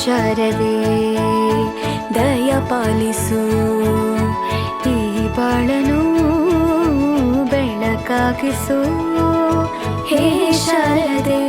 ಶಾರದೆ ದಯ ಪಾಲಿಸು, ಈ ಬಾಳನು ಬೆಳಕಾಗಿಸು ಹೇ ಶಾರದೆ.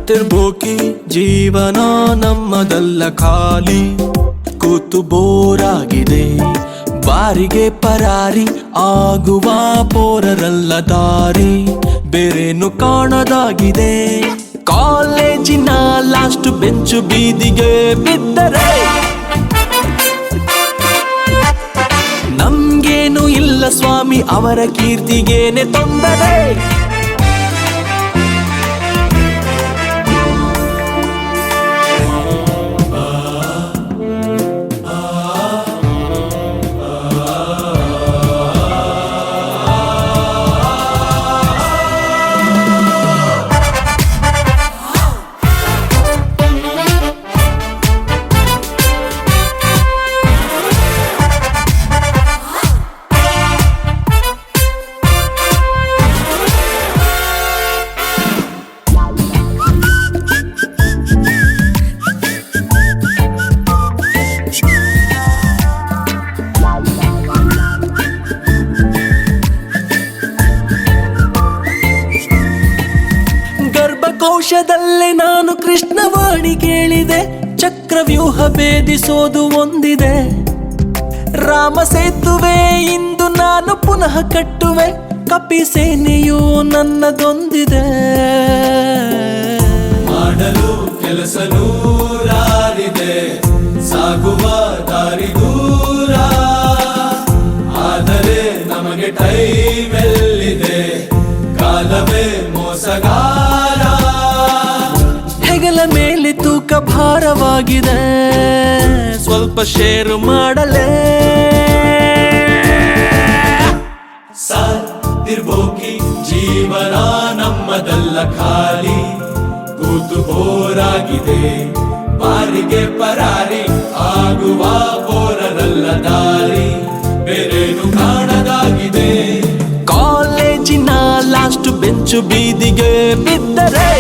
ತಿರ್ಬೋಕಿ ಜೀವನ ನಮ್ಮದಲ್ಲ ಖಾಲಿ, ಕೂತು ಬೋರಾಗಿದೆ ಬಾರಿಗೆ ಪರಾರಿ ಆಗುವ ಪೋರರಲ್ಲ ದಾರಿ, ಬೇರೇನು ಕಾಣದಾಗಿದೆ. ಕಾಲೇಜಿನ ಲಾಸ್ಟ್ ಬೆಂಚು ಬೀದಿಗೆ ಬಿದ್ದರೆ ನಮ್ಗೇನು ಇಲ್ಲ ಸ್ವಾಮಿ, ಅವರ ಕೀರ್ತಿಗೇನೆ ತೊಂದರೆ. ಕೋಶದಲ್ಲೇ ನಾನು ಕೃಷ್ಣವಾಣಿ ಕೇಳಿದೆ, ಚಕ್ರವ್ಯೂಹ ಭೇದಿಸೋದು ಒಂದಿದೆ. ರಾಮ ಸೇತುವೆ ಇಂದು ನಾನು ಪುನಃ ಕಟ್ಟುವೆ, ಕಪಿ ಸೇನೆಯು ನನ್ನದೊಂದಿದೆ. ಮಾಡಲು ಕೆಲಸ ನೂರಾರಿದೆ, ಸಾಗುವ ದಾರಿ ದೂರ, ಆದರೆ ನಮಗೆ ಟೈಮ್ ಎಲ್ಲಿದೆ, ಕಾಲವೇ ಮೋಸಗಾರ. ಹೆಗಲ ಮೇಲೆ ತೂಕ ಭಾರವಾಗಿದೆ, ಸ್ವಲ್ಪ ಶೇರು ಮಾಡಲೇ. ಸಾತಿರ್ಬೋಕಿ ಜೀವನ ನಮ್ಮದಲ್ಲ ಖಾಲಿ, ಕೂತು ಬೋರಾಗಿದೆ ಬಾರಿಗೆ ಪರಾರಿ ಆಗುವ ಪೋರರಲ್ಲ ದಾರಿ, ಬೇರೇನು ಕಾಣದಾಗಿದೆ. ಕಾಲೇಜಿನ ಲಾಸ್ಟ್ ಬೆಂಚು ಬೀದಿಗೆ ಬಿದ್ದರೆ